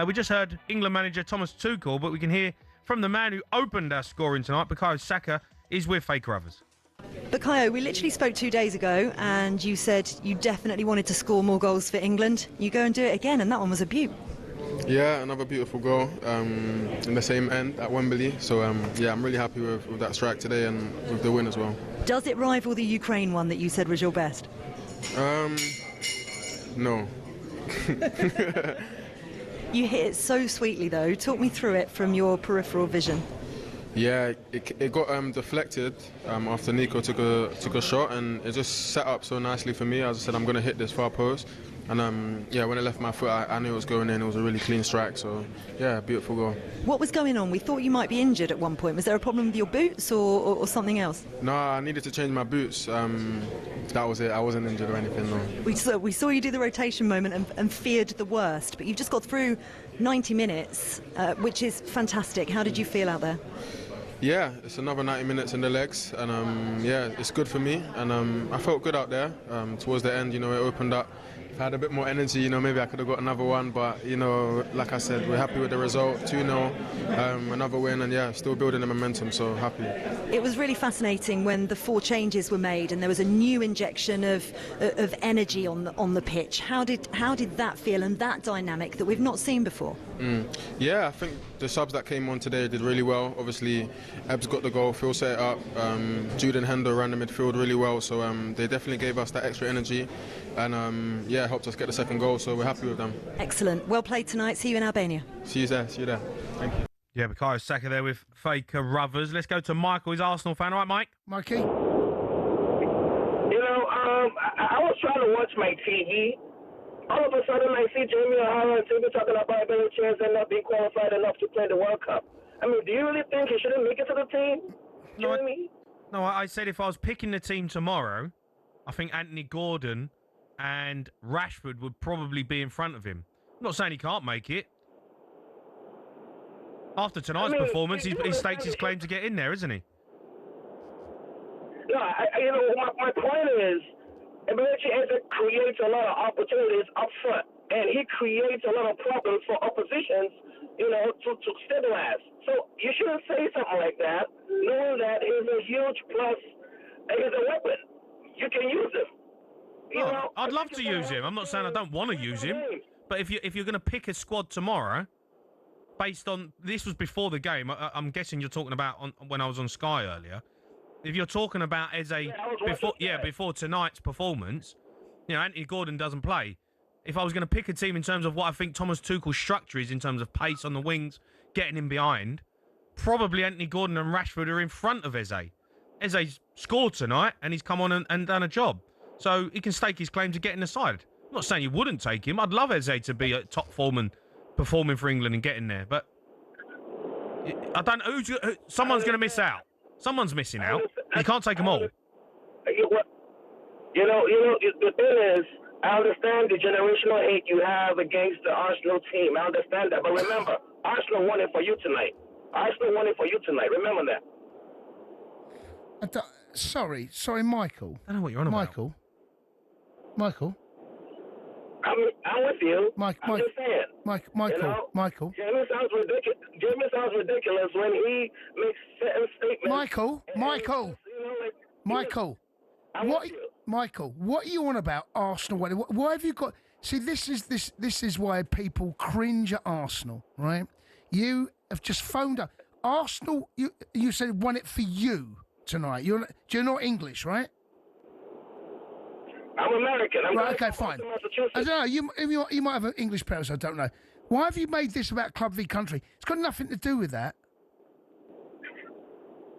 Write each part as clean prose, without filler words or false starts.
We just heard England manager Thomas Tuchel, but we can hear from the man who opened our scoring tonight. Bukayo Saka is with Fake Rovers. Bukayo, we literally spoke 2 days ago and you said you definitely wanted to score more goals for England. You go and do it again, and that one was a beaut. Yeah, another beautiful goal in the same end at Wembley. So, yeah, I'm really happy with that strike today and with the win as well. Does it rival the Ukraine one that you said was your best? No. You hit it so sweetly, though. Talk me through it from your peripheral vision. Yeah, it got deflected after Nico took a shot, and it just set up so nicely for me. As I said, I'm going to hit this far post. And yeah, when it left my foot, I knew it was going in. It was a really clean strike. So yeah, beautiful goal. What was going on? We thought you might be injured at one point. Was there a problem with your boots or something else? No, I needed to change my boots. That was it. I wasn't injured or anything, no. We saw you do the rotation moment and feared the worst, but you've just got through 90 minutes, which is fantastic. How did you feel out there? Yeah, it's another 90 minutes in the legs, and yeah, it's good for me. And I felt good out there. Towards the end, you know, it opened up. If I had a bit more energy, you know, maybe I could have got another one. But, you know, like I said, we're happy with the result. 2-0, another win, and yeah, still building the momentum, so happy. It was really fascinating when the 4 changes were made and there was a new injection of energy on the pitch. How did that feel, and that dynamic that we've not seen before? Yeah, I think the subs that came on today did really well. Obviously, Ebbs got the goal, Phil set it up, Jude and Hendo ran the midfield really well, so they definitely gave us that extra energy, and yeah, helped us get the second goal, so we're happy with them. Excellent. Well played tonight. See you in Albania. See you there. Thank you. Yeah, Bukayo Saka there with Fake Rovers. Let's go to Michael. He's an Arsenal fan. All right, Mike? Mikey? You know, I was trying to watch my TV. All of a sudden, I see Jamie O'Hara and Tibi talking about bench chairs and not being qualified enough to play the World Cup. I mean, do you really think he shouldn't make it to the team? You know what I mean? No, I said if I was picking the team tomorrow, I think Anthony Gordon and Rashford would probably be in front of him. I'm not saying he can't make it. After tonight's performance, he stakes his claim to get in there, isn't he? No, you know, my point is, Eze creates a lot of opportunities up front, and he creates a lot of problems for oppositions, you know, to stabilize. So you shouldn't say something like that, knowing that he's a huge plus, he's a weapon. You can use him. You know, I'd love to use him. I'm not saying I don't want to use him, but if you're going to pick a squad tomorrow, based on this was before the game, I'm guessing you're talking about when I was on Sky earlier. If you're talking about Eze before tonight's performance, you know, Anthony Gordon doesn't play. If I was going to pick a team in terms of what I think Thomas Tuchel's structure is in terms of pace on the wings, getting in behind, probably Anthony Gordon and Rashford are in front of Eze. Eze's scored tonight and he's come on and done a job. So he can stake his claim to getting the side. I'm not saying you wouldn't take him. I'd love Eze to be at top form and performing for England and getting there. But I don't know. Someone's going to miss out. Someone's missing out. You can't take them all. You know, the thing is, I understand the generational hate you have against the Arsenal team. I understand that. But remember, Arsenal won it for you tonight. Remember that. Sorry, Michael. I don't know what you're on about. Michael. I'm with you. I'm just saying. Michael. Jamie sounds ridiculous when he makes certain statements. Michael. What are you on about Arsenal? Why have you got? See, this is why people cringe at Arsenal, right? You have just phoned up Arsenal. You said won it for you tonight. You're not English, right? I'm American. Right, okay, fine. I don't know. You might have an English parents. I don't know. Why have you made this about club v country? It's got nothing to do with that.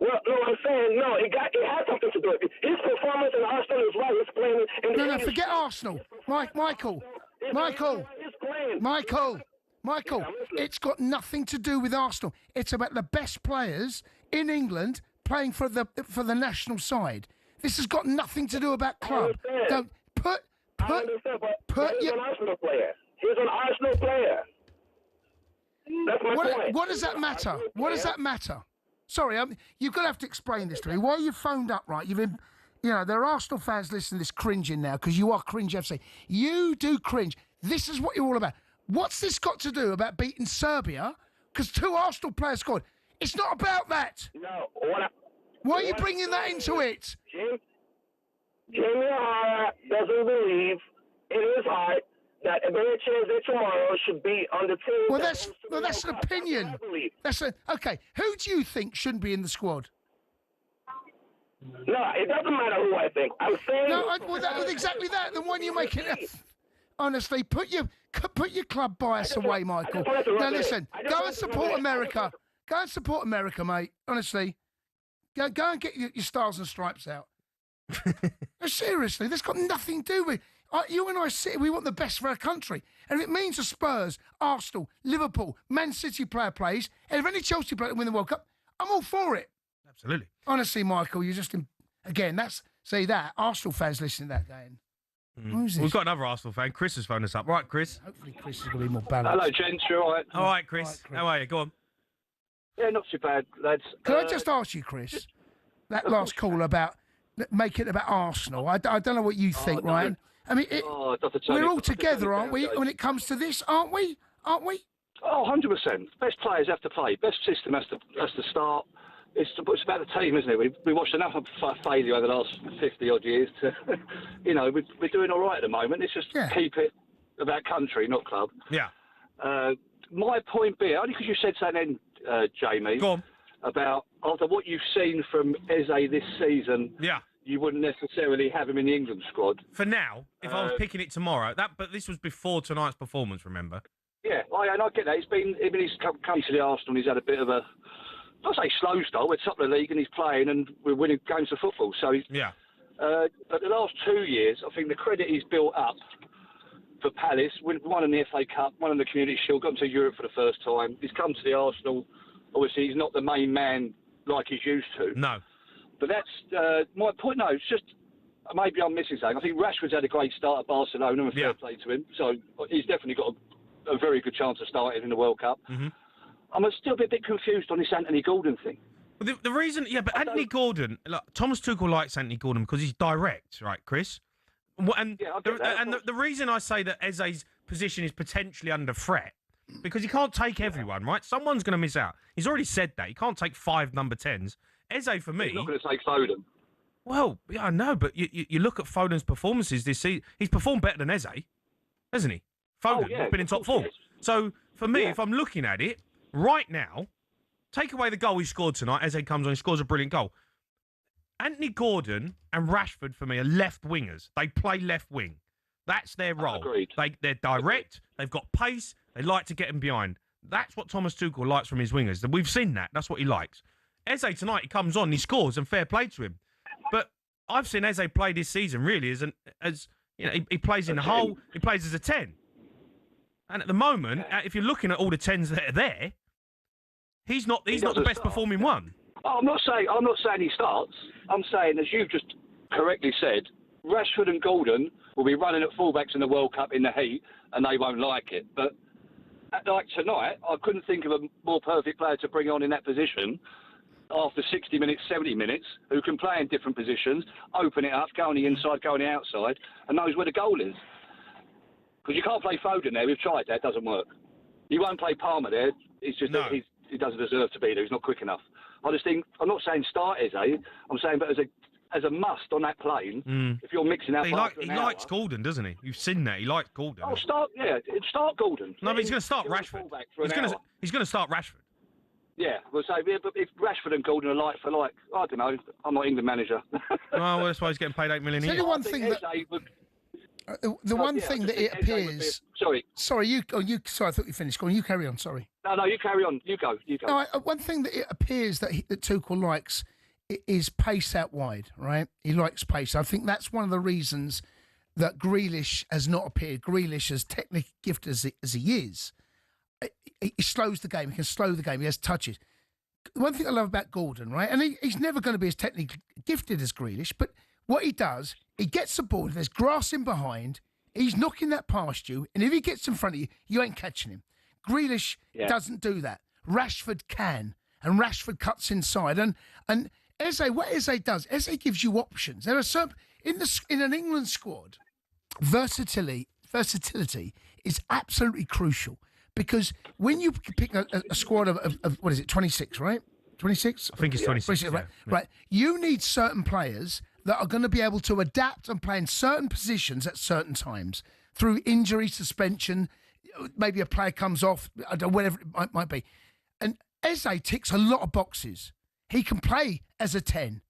Well, no, I'm saying no. It has something to do with it. His performance in Arsenal is why he's playing. No, forget Arsenal, Michael. It's got nothing to do with Arsenal. It's about the best players in England playing for the national side. This has got nothing to do about club. Don't put he's an Arsenal player. He's an Arsenal player. That's my point. What does that matter? What does that matter? Sorry, you're going to have to explain this to me. Why you phoned up, right? There are Arsenal fans listening to this cringing now because you are Cringe FC. You do cringe. This is what you're all about. What's this got to do about beating Serbia? Because 2 Arsenal players scored. It's not about that. No. Why are you bringing that into it? Jamie O'Hara doesn't believe in his heart that Eberechi tomorrow should be on the team. Well, that's an opinion. Okay. Who do you think shouldn't be in the squad? No, it doesn't matter who I think. I'm saying. No, exactly that. Then why do you make it? Honestly, put your club bias away, Michael. Now listen, go and support America. Go and support America, mate. Honestly, go and get your stars and stripes out. No, seriously, that's got nothing to do with. You and I we want the best for our country. And if it means the Spurs, Arsenal, Liverpool, Man City plays, and if any Chelsea player win the World Cup, I'm all for it. Absolutely. Honestly, Michael, you're just... Again, Arsenal fans listening to that game. Who's this? We've got another Arsenal fan. Chris has phoned us up. Right, Chris? Hopefully Chris is going to be more balanced. Hello, gents. You all right? All right, Chris. How are you? Go on. Yeah, not too bad, lads. Can I just ask you, Chris, that last call about... Make it about Arsenal. I don't know what you think, no. Ryan. I mean, we're all together, aren't we, when it comes to this, aren't we? Oh, 100%. Best players have to play. Best system has to start. It's about the team, isn't it? We watched enough of failure over the last 50-odd years to, we're doing all right at the moment. It's just keep it about country, not club. Yeah. My point being, only because you said something then, Jamie. Go on. About after what you've seen from Eze this season, you wouldn't necessarily have him in the England squad. For now, if I was picking it tomorrow, but this was before tonight's performance, remember? Yeah, and I get that. He's come to the Arsenal, he's had a bit of a, I'll say slow start. We're top of the league and he's playing and we're winning games of football. So but the last 2 years, I think the credit he's built up for Palace, won in the FA Cup, won in the Community Shield, gone to Europe for the first time. He's come to the Arsenal. Obviously, he's not the main man like he's used to. No. But that's my point. No, it's just maybe I'm missing something. I think Rashford's had a great start at Barcelona and fair play to him. So he's definitely got a very good chance of starting in the World Cup. Mm-hmm. I'm still a bit confused on this Anthony Gordon thing. Well, the reason, but Anthony Gordon, Thomas Tuchel likes Anthony Gordon because he's direct, right, Chris? And the reason I say that Eze's position is potentially under threat, because he can't take everyone, right? Someone's going to miss out. He's already said that. He can't take 5 number 10s. Eze, for me... He's not going to take Foden. Well, yeah, I know, but you look at Foden's performances this season. He's performed better than Eze, hasn't he? Foden has been in top form. So, for me, if I'm looking at it, right now, take away the goal he scored tonight, Eze comes on, he scores a brilliant goal. Anthony Gordon and Rashford, for me, are left wingers. They play left wing. That's their role. Agreed. They're direct. They've got pace. They like to get him behind. That's what Thomas Tuchel likes from his wingers. We've seen that. That's what he likes. Eze tonight, he comes on, he scores, and fair play to him. But I've seen Eze play this season really as he plays in the hole. He plays as a 10. And at the moment, if you're looking at all the 10s that are there, he's not the best performing one. Oh, I'm not saying he starts. I'm saying, as you've just correctly said, Rashford and Gordon will be running at fullbacks in the World Cup in the heat, and they won't like it. But like tonight, I couldn't think of a more perfect player to bring on in that position after 60 minutes, 70 minutes, who can play in different positions, open it up, go on the inside, go on the outside, and knows where the goal is. Because you can't play Foden there. We've tried that. It doesn't work. You won't play Palmer there. It's just that he doesn't deserve to be there. He's not quick enough. I just think, I'm not saying start Eze. I'm saying, but as a must on that plane, if you're mixing out... He likes Gordon, doesn't he? You've seen that. He likes Gordon. Oh, start Gordon. No, but he's going to start Rashford. He's going to start Rashford. Yeah, but if Rashford and Gordon are like for like, I don't know. I'm not England manager. Well, that's why he's getting paid $8 million a year. The one thing that... one thing that it appears... Sorry. Sorry, sorry, I thought you finished. Go on, you carry on, sorry. No, you carry on. You go. No, one thing that it appears that Tuchel likes is pace out wide, right? He likes pace. I think that's one of the reasons that Grealish has not appeared. Grealish, as technically gifted as he is, he slows the game. He can slow the game. He has touches. One thing I love about Gordon, right? And he's never going to be as technically gifted as Grealish, but what he does, he gets the ball, there's grass in behind, he's knocking that past you, and if he gets in front of you, you ain't catching him. Grealish doesn't do that. Rashford can, and Rashford cuts inside. And Eze, what Eze does, Eze gives you options. There are some in an England squad, versatility is absolutely crucial because when you pick a squad of what is it, 26, right? 26? I think it's 26. Right. Right. You need certain players that are going to be able to adapt and play in certain positions at certain times through injury, suspension, maybe a player comes off, whatever it might be. And Eze ticks a lot of boxes. He can play as a 10.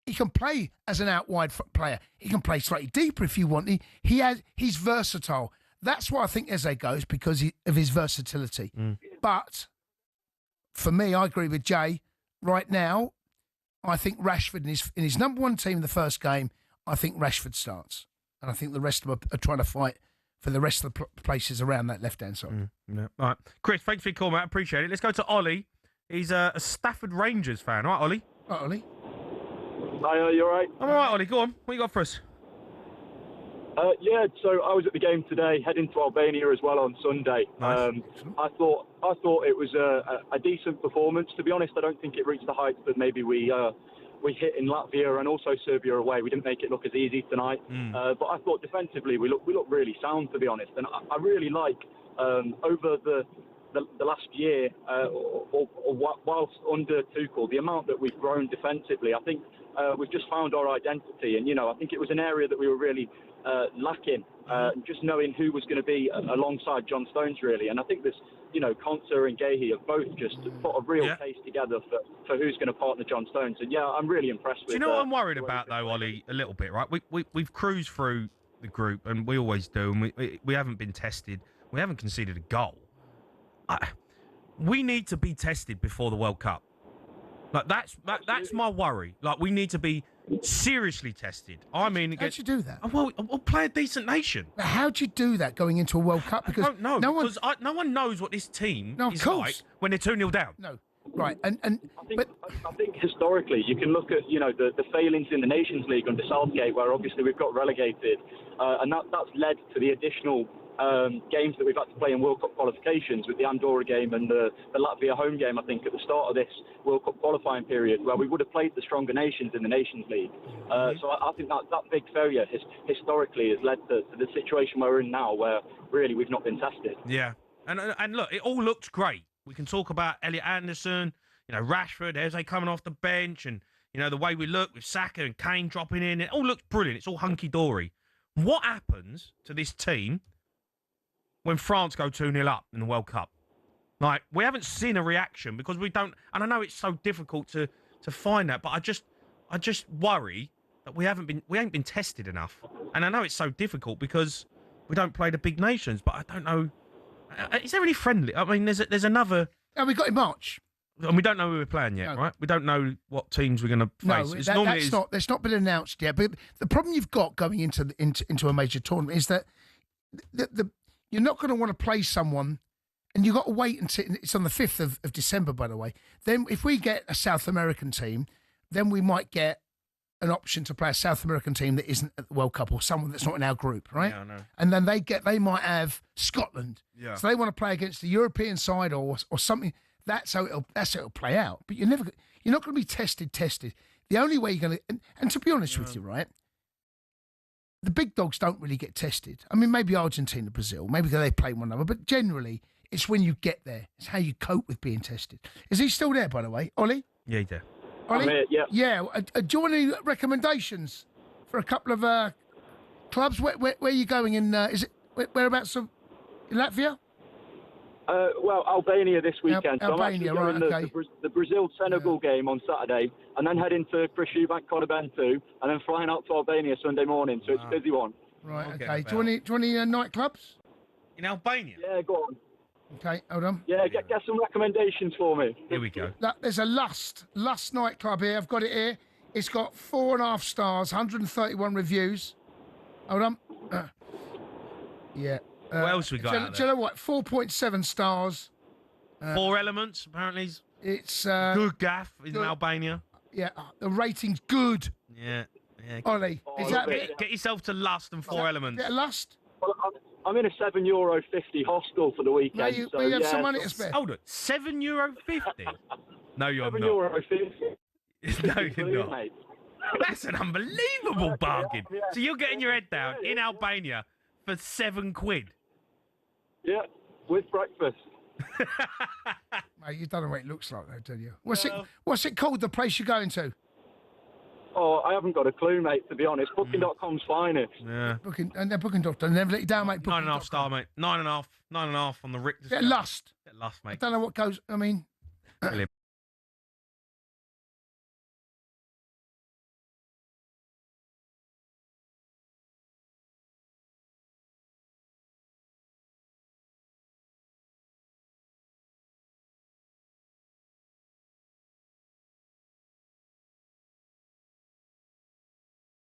He can play as an out-wide player. He can play slightly deeper if you want. He's versatile. That's why I think Eze goes, because of his versatility. But for me, I agree with Jay. Right now, I think Rashford in his number one team in the first game, I think Rashford starts. And I think the rest of them are trying to fight for the rest of the places around that left-hand side. Yeah. All right. Chris, thanks for your call, mate. I appreciate it. Let's go to Ollie. He's a Stafford Rangers fan. All right, Ollie? All right, Ollie. Hi, you all right? I'm all right, Ollie. Go on. What you got for us? Yeah, so I was at the game today, heading to Albania as well on Sunday. Nice. I thought it was a decent performance. To be honest, I don't think it reached the heights that maybe we hit in Latvia and also Serbia away. We didn't make it look as easy tonight. But I thought defensively we looked really sound, to be honest. And I really like over the last year, or whilst under Tuchel, the amount that we've grown defensively. I think we've just found our identity, and I think it was an area that we were really lacking, just knowing who was going to be alongside John Stones, really. And I think this, Konsa and Gahey have both just put a real case together for who's going to partner John Stones. And yeah, I'm really impressed with. Do you know what I'm worried about though, Ollie? A little bit, right? We've cruised through the group, and we always do, and we haven't been tested. We haven't conceded a goal. We need to be tested before the World Cup. Like that's my worry. Like we need to be seriously tested. I mean, how'd you do that? Well, we'll play a decent nation. Now, how'd you do that going into a World Cup? Because I don't know. No one knows what this team is like when they're 2-0 down. No, right, I think historically you can look at the failings in the Nations League under Southgate, where obviously we've got relegated, and that's led to the additional games that we've had to play in World Cup qualifications, with the Andorra game and the Latvia home game, I think, at the start of this World Cup qualifying period, where we would have played the stronger nations in the Nations League. So I think that big failure historically has led to the situation we're in now, where really we've not been tested. Yeah, and look, it all looked great. We can talk about Elliot Anderson, Rashford, Eze coming off the bench, and the way we look with Saka and Kane dropping in. It all looks brilliant. It's all hunky-dory. What happens to this team when France go 2-0 up in the World Cup? Like, we haven't seen a reaction because we don't, and I know it's so difficult to find that, but I just worry that we ain't been tested enough. And I know it's so difficult because we don't play the big nations, but I don't know. Is there any friendly? I mean, there's another. Oh, we got in March. And we don't know who we're playing yet, right? We don't know what teams we're going to face. No, that's not been announced yet. But the problem you've got going into a major tournament is that you're not going to want to play someone, and you've got to wait until it's on the 5th of December, by the way. Then if we get a South American team, then we might get an option to play a South American team that isn't at the World Cup, or someone that's not in our group, right? Yeah, I know. And then they might have Scotland. Yeah. So they want to play against the European side or something. That's how it'll play out. But you're not going to be tested. The only way you're going to, and to be honest with you, right? The big dogs don't really get tested. I mean, maybe Argentina, Brazil, maybe they play one another, but generally it's when you get there. It's how you cope with being tested. Is he still there, by the way, Ollie? Yeah, he's there. Ollie? I'm here, yeah. Yeah. Do you want any recommendations for a couple of clubs? Where are you going in? Is it whereabouts in Latvia? Well, Albania this weekend. Albania, so I'm actually going the Brazil-Senegal game on Saturday, and then heading to Chris Eubank Conabentu, and then flying out to Albania Sunday morning. So it's a busy one. Right, okay. Do you want any nightclubs? In Albania? Yeah, go on. Okay, hold on. Yeah, get some recommendations for me. Here we go. There's a Lust nightclub here. I've got it here. It's got 4.5 stars, 131 reviews. Hold on. Yeah. What else we got? Do you know what? 4.7 stars. 4 Elements, apparently. It's good gaff in Albania. Yeah, the rating's good. Yeah. Ollie, get yourself to Lust and 4 Elements. Yeah, Lust. Well, I'm in a €7.50 hostel for the weekend. You have some money to spare. Hold on, €7.50? No, you're not. €7.50. No, you're not. That's an unbelievable bargain. So you're getting your head down in Albania for £7. Yeah, with breakfast. Mate, you don't know what it looks like, though, do you? What's it called, the place you're going to? Oh, I haven't got a clue, mate, to be honest. Booking.com's finest. Yeah. Booking.com. Never let you down, mate. 9.5 star, mate. 9.5. 9.5 on the Richter. Bit of lust. Bit of lust, I mate. don't know what goes. I mean, Brilliant.